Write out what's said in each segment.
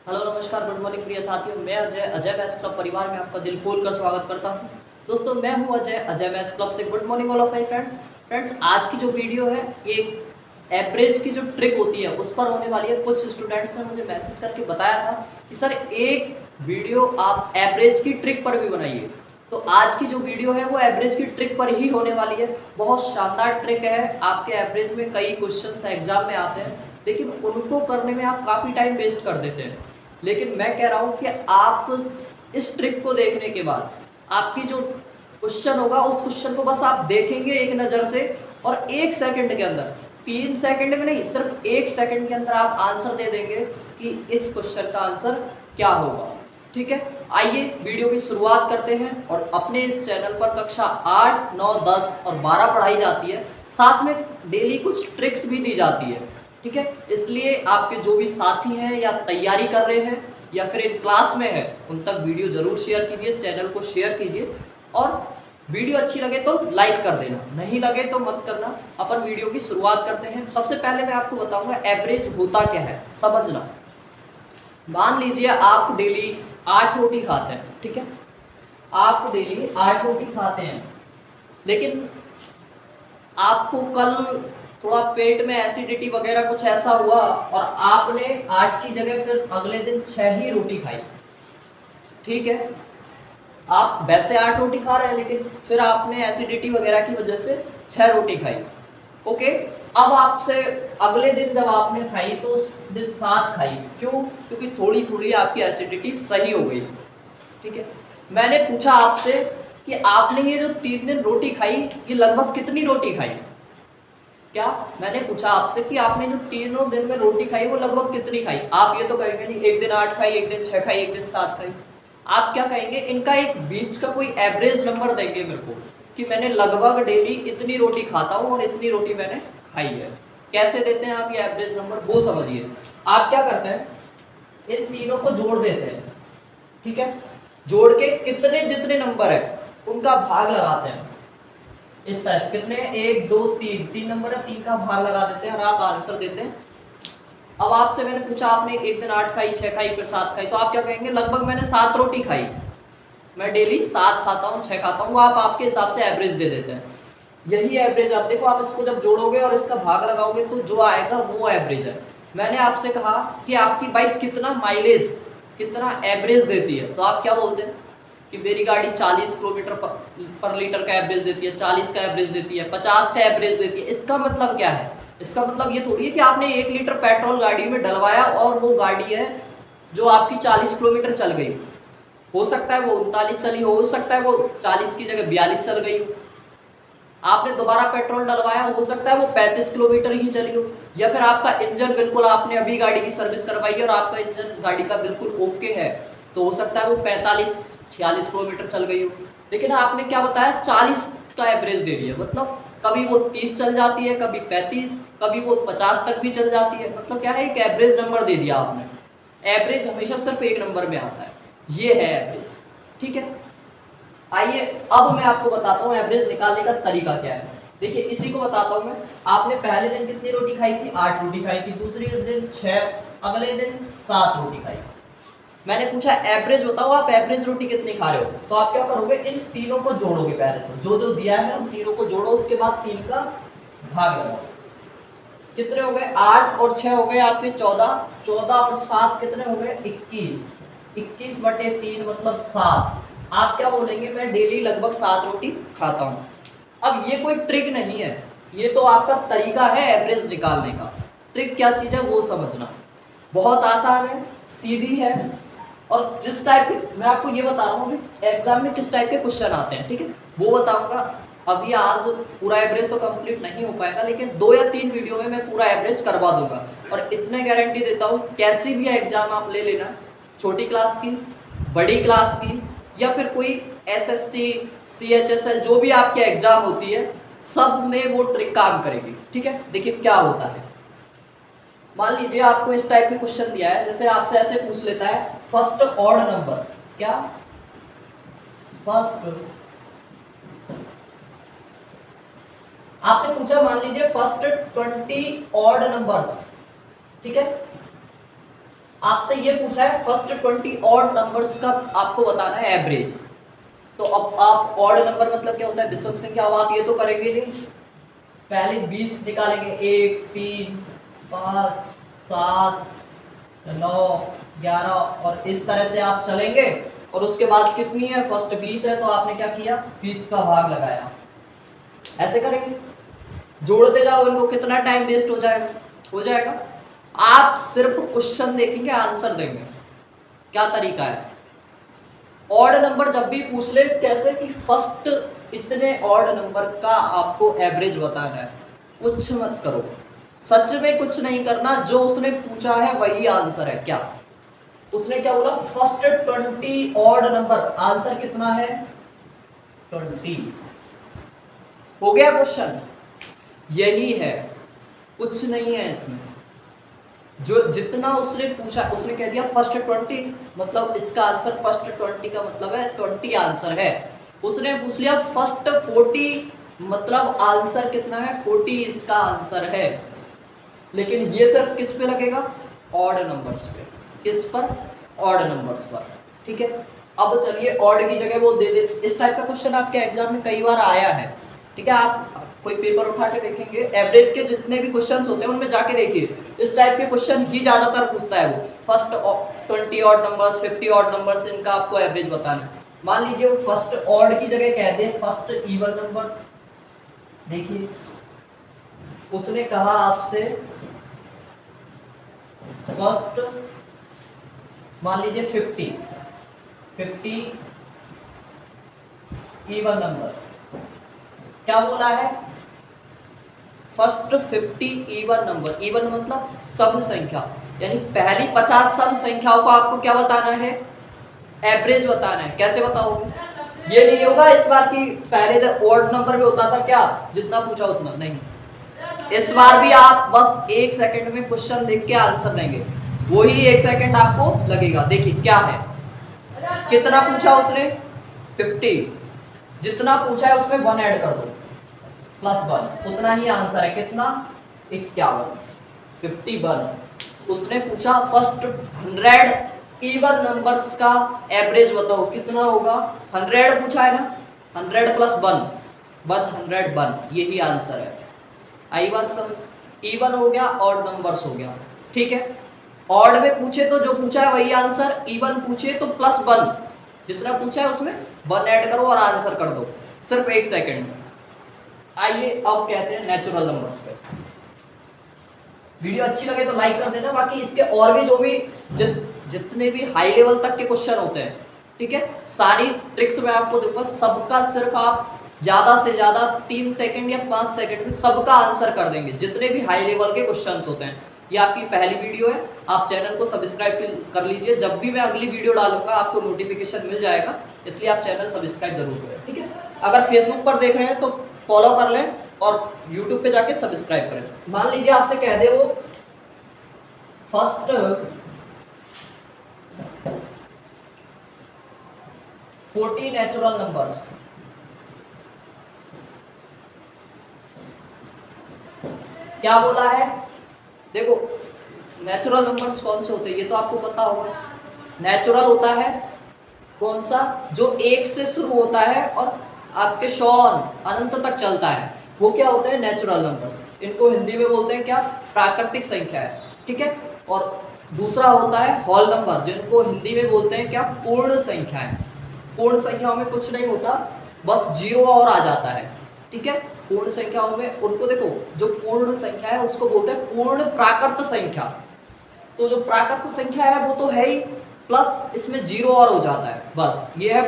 Hello नमस्कार good morning प्रिय साथियों। मैं अजय अजय मैथ्स क्लब परिवार में आपका दिल खोल कर स्वागत करता हूं। दोस्तों मैं हूं अजय अजय मैथ्स क्लब से। Good morning all of my friends आज की जो वीडियो है ये एवरेज की जो ट्रिक होती है उस पर होने वाली है। कुछ स्टूडेंट्स ने मुझे मैसेज करके बताया था कि सर एक वीडियो आप एवरेज की ट्रिक पर भी बनाइए। तो आज की जो वीडियो है वो एवरेज की ट्रिक पर ही होने वाली है। बहुत शानदार ट्रिक है। आपके एवरेज में कई क्वेश्चंस एग्जाम में आते हैं लेकिन उनको करने में आप काफ़ी टाइम वेस्ट कर देते हैं। लेकिन मैं कह रहा हूं कि आप इस ट्रिक को देखने के बाद आपकी जो क्वेश्चन होगा उस क्वेश्चन को बस आप देखेंगे एक नज़र से और 1 सेकंड के अंदर, 3 सेकंड में नहीं सिर्फ 1 सेकंड के अंदर आप आंसर दे देंगे कि इस क्वेश्चन का आंसर क्या होगा। ठीक है, आइए वीडियो की शुरुआत करते हैं। और अपने इस चैनल पर कक्षा 8, 9, 10 और 12 पढ़ाई जाती है, साथ में डेली कुछ ट्रिक्स भी दी जाती है। ठीक है, इसलिए आपके जो भी साथी हैं या तैयारी कर रहे हैं या फिर इन क्लास में है उन तक वीडियो जरूर शेयर कीजिए, चैनल को शेयर कीजिए और वीडियो अच्छी लगे तो लाइक कर देना, नहीं लगे तो मत करना। अपन वीडियो की शुरुआत करते हैं। सबसे पहले मैं आपको बताऊंगा एवरेज होता क्या है, समझना। मान लीजिए आप डेली 8 रोटी खाते हैं। ठीक है, आप डेली 8 रोटी खाते हैं लेकिन आपको कल थोड़ा पेट में एसिडिटी वगैरह कुछ ऐसा हुआ और आपने 8 की जगह फिर अगले दिन 6 ही रोटी खाई। ठीक है, आप वैसे 8 रोटी खा रहे हैं लेकिन फिर आपने एसिडिटी वगैरह की वजह से 6 रोटी खाई। ओके, अब आपसे अगले दिन जब आपने खाई तो उस दिन 7 खाई। क्यों? क्योंकि थोड़ी थोड़ी आपकी एसिडिटी सही हो गई। ठीक है, मैंने पूछा आपसे कि आपने ये जो 3 दिन रोटी खाई ये लगभग कितनी रोटी खाई। क्या मैंने पूछा आपसे कि आपने जो तीनों दिन में रोटी खाई वो लगभग कितनी खाई। आप ये तो कहेंगे नहीं एक दिन 8 खाई, एक दिन 6 खाई, एक दिन 7 खाई। आप क्या कहेंगे, इनका एक बीच का कोई एवरेज नंबर देंगे मेरे को कि मैंने लगभग डेली इतनी रोटी खाता हूँ और इतनी रोटी मैंने खाई है। कैसे देते हैं आप ये एवरेज नंबर, वो समझिए। आप क्या करते हैं, इन तीनों को जोड़ देते हैं। ठीक है, जोड़ के कितने जितने नंबर है उनका भाग लगाते हैं। इस तरह से कितने, 1 2 3, 3 नंबर है, 3 का भाग लगा देते हैं और आप आंसर देते हैं। अब आपसे मैंने पूछा आपने एक दिन 8 खाई, 6 खाई, फिर 7 खाई, तो आप क्या कहेंगे, लगभग मैंने 7 रोटी खाई। मैं डेली 7 खाता हूँ, 6 खाता हूँ, आप आपके हिसाब से एवरेज दे देते हैं। यही एवरेज आप देखो, आप इसको जब जोड़ोगे और इसका भाग लगाओगे तो जो आएगा वो एवरेज है। मैंने आपसे कहा कि आपकी बाइक कितना माइलेज, कितना एवरेज देती है, तो आप क्या बोलते हैं कि मेरी गाड़ी 40 किलोमीटर पर लीटर का एवरेज देती है, 40 का एवरेज देती है, 50 का एवरेज देती है। इसका मतलब क्या है, इसका मतलब ये थोड़ी है कि आपने 1 लीटर पेट्रोल गाड़ी में डलवाया और वो गाड़ी है जो आपकी 40 किलोमीटर चल गई। हो सकता है वो 39 चली हो सकता है वो 40 की जगह 42 चल गई हो। आपने दोबारा पेट्रोल डलवाया, हो सकता है वो 35 किलोमीटर ही चली हो। या फिर आपका इंजन बिल्कुल, आपने अभी गाड़ी की सर्विस करवाई है और आपका इंजन गाड़ी का बिल्कुल ओके है, तो हो सकता है वो 45-46 किलोमीटर चल गई हो। लेकिन आपने क्या बताया, 40 का एवरेज दे दिया। मतलब कभी वो 30 चल जाती है, कभी 35, कभी वो 50 तक भी चल जाती है। मतलब क्या है, एक एवरेज नंबर दे दिया आपने। एवरेज हमेशा सिर्फ एक नंबर में आता है, ये है एवरेज। ठीक है, आइए अब मैं आपको बताता हूँ एवरेज निकालने का तरीका क्या है। देखिए इसी को बताता हूँ मैं। आपने पहले दिन कितनी रोटी खाई थी, 8 रोटी खाई थी, दूसरे दिन 6, अगले दिन 7 रोटी खाई। मैंने पूछा एवरेज बताओ आप एवरेज रोटी कितनी खा रहे हो, तो आप क्या करोगे, इन तीनों को जोड़ोगे। पहले तो जो जो दिया है उन तीनों को जोड़ो, उसके बाद 3 का भाग लगाओ। कितने हो गए, 8 और 6 हो गए आपके 14, 14 और 7 कितने हो गए, 21, 21/3 मतलब 7। आप क्या बोलेंगे, मैं डेली लगभग 7 रोटी खाता हूँ। अब ये कोई ट्रिक नहीं है, ये तो आपका तरीका है एवरेज निकालने का। ट्रिक क्या चीज़ है वो समझना, बहुत आसान है, सीधी है। और जिस टाइप के, मैं आपको ये बता रहा हूँ एग्जाम में किस टाइप के क्वेश्चन आते हैं, ठीक है, वो बताऊंगा। अभी आज पूरा एवरेज तो कंप्लीट नहीं हो पाएगा लेकिन 2 या 3 वीडियो में मैं पूरा एवरेज करवा दूंगा। और इतने गारंटी देता हूँ, कैसी भी एग्जाम आप ले लेना, छोटी क्लास की, बड़ी क्लास की, या फिर कोई एसएससी, सीएचएसएल, जो भी आपकी एग्जाम होती है, सब में वो ट्रिक काम करेगी। ठीक है, देखिए क्या होता है। मान लीजिए आपको इस टाइप के क्वेश्चन दिया है, जैसे आपसे ऐसे पूछ लेता है फर्स्ट ऑड नंबर, क्या, फर्स्ट, आपसे पूछा मान लीजिए फर्स्ट 20 ऑड नंबर्स। ठीक है, आपसे ये पूछा है फर्स्ट 20 ऑड नंबर्स का आपको बताना है एवरेज। तो अब आप ऑड नंबर मतलब क्या होता है, विषम संख्या। अब आप ये तो करेंगे नहीं, पहले 20 निकालेंगे, 1 3 5 7 9 11 और इस तरह से आप चलेंगे। और उसके बाद कितनी है, फर्स्ट 20 है तो आपने क्या किया, 20 का भाग लगाया। ऐसे करेंगे, जोड़ते जाओ इनको, कितना टाइम वेस्ट हो जाएगा। आप सिर्फ क्वेश्चन देखेंगे, आंसर देंगे। क्या तरीका है, ऑड नंबर जब भी पूछ ले कैसे कि फर्स्ट इतने ऑड नंबर का आपको एवरेज बताना है, कुछ मत करो, सच में कुछ नहीं करना, जो उसने पूछा है वही आंसर है। क्या उसने क्या बोला, फर्स्ट 20 ऑड नंबर, आंसर कितना है 20। हो गया क्वेश्चन, यही है, कुछ नहीं है इसमें। जो जितना उसने पूछा, उसने कह दिया फर्स्ट 20, मतलब इसका आंसर फर्स्ट 20 का मतलब है 20 आंसर है। उसने पूछ लिया फर्स्ट 40, मतलब आंसर कितना है 40 इसका आंसर है। लेकिन ये सिर्फ किस पे लगेगा, ऑड नंबर्स पे। किस पर, ऑड नंबर्स पर। ठीक है, अब चलिए ऑड की जगह वो दे दे। इस टाइप का क्वेश्चन आपके एग्जाम में कई बार आया है। ठीक है, आप कोई पेपर उठा के देखेंगे, एवरेज के जितने भी क्वेश्चंस होते हैं उनमें जाके देखिए, इस टाइप के क्वेश्चन ही ज्यादातर पूछता है वो। First 20 odd numbers, 50 odd numbers, इनका आपको एवरेज बताना है। मान लीजिए वो फर्स्ट ऑड की जगह कह दे फर्स्ट इवन नंबर्स। देखिए उसने कहा आपसे फर्स्ट, मान लीजिए 50 इवन नंबर। क्या बोला है, फर्स्ट 50 इवन नंबर। इवन मतलब सब संख्या, यानी पहली 50 सम संख्याओं को आपको क्या बताना है, एवरेज बताना है। कैसे बताओगे, ये नहीं होगा इस बार की पहले जब ऑड नंबर में होता था क्या, जितना पूछा उतना नहीं। इस बार भी आप बस 1 सेकंड में क्वेश्चन देख के आंसर देंगे, वही 1 सेकंड आपको लगेगा। देखिए क्या है, कितना पूछा उसने 50, जितना पूछा है उसमें 1 ऐड कर दो, +1, उतना ही आंसर है। कितना, 51, 51। उसने पूछा फर्स्ट 100 इवन नंबर्स का एवरेज बताओ, कितना होगा, 100 पूछा है ना, 100 + 1, 101, यही आंसर है। आई बात समझ, इवन हो गया, ऑड नंबर्स हो गया। ठीक है, ऑड में पूछे तो जो पूछा है वही आंसर, इवन पूछे तो +1, जितना पूछा है उसमें 1 ऐड करो और आंसर कर दो, सिर्फ 1 सेकंड में। आइए अब कहते हैं नेचुरल नंबर्स पे। वीडियो अच्छी लगे तो लाइक कर देना, बाकी इसके और भी जो भी जितने भी हाई लेवल तक के क्वेश्चन होते हैं, ठीक है, सारी ट्रिक्स मैं आपको दूंगा, सबका सिर्फ आप ज्यादा से ज्यादा 3 सेकंड या 5 सेकंड में सबका आंसर कर देंगे, जितने भी हाई लेवल के क्वेश्चंस होते हैं। ये आपकी पहली वीडियो है, आप चैनल को सब्सक्राइब कर लीजिए, जब भी मैं अगली वीडियो डालूंगा आपको नोटिफिकेशन मिल जाएगा, इसलिए आप चैनल सब्सक्राइब जरूर करें। ठीक है, अगर फेसबुक पर देख रहे हैं तो फॉलो कर लें और यूट्यूब पे जाके सब्सक्राइब करें। मान लीजिए आपसे कह दे वो फर्स्ट 40 नेचुरल नंबर्स, क्या बोला है, देखो नेचुरल नंबर्स कौन से होते हैं ये तो आपको पता होगा। नेचुरल होता है कौन सा, जो 1 से शुरू होता है और आपके शौन अनंत तक चलता है, वो क्या होते हैं नेचुरल नंबर्स। इनको हिंदी में बोलते हैं क्या, प्राकृतिक संख्या है। ठीक है, और दूसरा होता है होल नंबर, जिनको हिंदी में बोलते हैं क्या, पूर्ण संख्या है। पूर्ण संख्याओं में कुछ नहीं होता, बस 0 और आ जाता है। ठीक है, पूर्ण संख्याओं में उनको देखो, जो पूर्ण संख्या है उसको बोलते हैं पूर्ण प्राकृत संख्या। तो जो प्राकृत संख्या है वो तो है ही, प्लस इसमें 0 और हो जाता है, बस ये है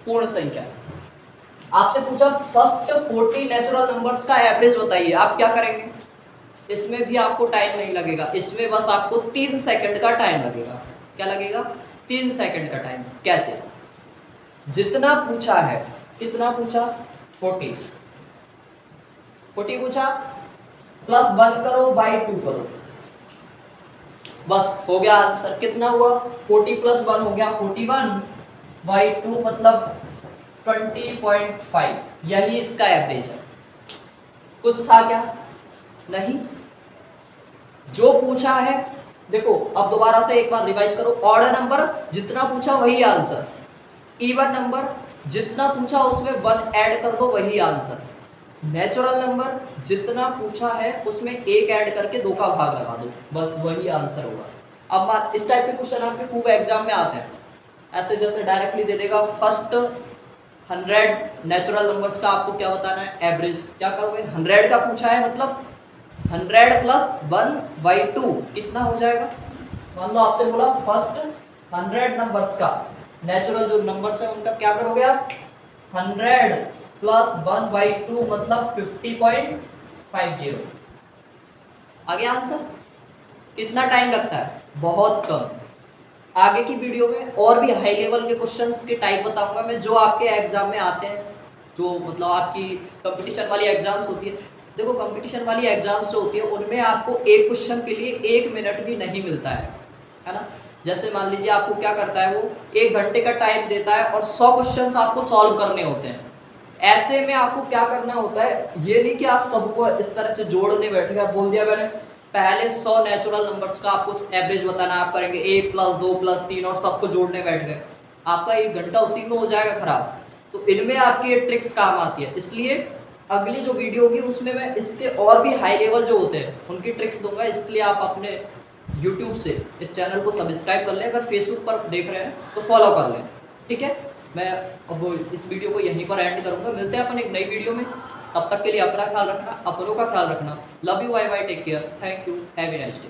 पूर्ण संख्या। आपसे पूछा फर्स्ट 40 नेचुरल नंबर्स का एवरेज बताइए, आप क्या करेंगे, इसमें भी आपको टाइम नहीं लगेगा, इसमें बस आपको 3 सेकंड का टाइम लगेगा। क्या लगेगा, 3 सेकंड का टाइम। कैसे, जितना पूछा है, कितना पूछा 40 पूछा, +1 करो बाई 2 करो, बस हो गया आंसर। कितना हुआ, 40 + 1 हो गया 41, बाई 2 मतलब 20.5, यही इसका एवरेज है। कुछ था क्या, नहीं, जो पूछा है देखो अब दोबारा से एक बार रिवाइज करो। ऑर्डर नंबर जितना पूछा वही आंसर, इवन नंबर जितना पूछा उसमें 1 ऐड कर दो वही आंसर, नेचुरल नंबर जितना पूछा है उसमें 1 ऐड करके 2 का भाग लगा दो, बस वही आंसर होगा। अब इस टाइप के क्वेश्चन आपके खूब एग्जाम में आते हैं, ऐसे जैसे डायरेक्टली दे देगा फर्स्ट 100 नेचुरल नंबर्स का आपको क्या बताना है, एवरेज। क्या करोगे, 100 का पूछा है मतलब 100 प्लस 1/2 कितना हो जाएगा। मान लो आपसे बोला फर्स्ट 100 नंबर्स का नेचुरल जो नंबर्स है उनका क्या करोगे आप, 100 प्लस 1/2 मतलब 50.50। आगे आंसर। कितना टाइम लगता है, बहुत कम। आगे की वीडियो में और भी हाई लेवल के क्वेश्चंस के टाइप बताऊंगा मैं, जो आपके एग्जाम में आते हैं, जो मतलब आपकी कंपटीशन वाली एग्जाम्स होती है। देखो कंपटीशन वाली एग्जाम्स जो होती है उनमें आपको एक क्वेश्चन के लिए 1 मिनट भी नहीं मिलता है ना। जैसे मान लीजिए आपको क्या करता है, वो 1 घंटे का टाइम देता है और 100 क्वेश्चंस आपको सॉल्व करने होते हैं। ऐसे में आपको क्या करना होता है, ये नहीं कि आप सबको इस तरह से जोड़ने बैठ गए, बोल दिया मैंने पहले 100 नेचुरल नंबर्स का आपको एवरेज बताना, आप करेंगे 1 प्लस 2 प्लस 3 और सबको जोड़ने बैठ गए, आपका 1 घंटा उसी में हो जाएगा खराब। तो इनमें आपकी ये ट्रिक्स काम आती है, इसलिए अगली जो वीडियो होगी उसमें मैं इसके और भी हाई लेवल जो होते हैं उनकी ट्रिक्स दूंगा। इसलिए आप अपने यूट्यूब से इस चैनल को सब्सक्राइब कर लें, अगर फेसबुक पर देख रहे हैं तो फॉलो कर लें, ठीक है। मैं अब इस वीडियो को यहीं पर एंड करूंगा, मिलते हैं अपन एक नई वीडियो में। तब तक के लिए अपना ख्याल रखना, अपनों का ख्याल रखना। Love you, bye bye, take care, thank you, have a nice day.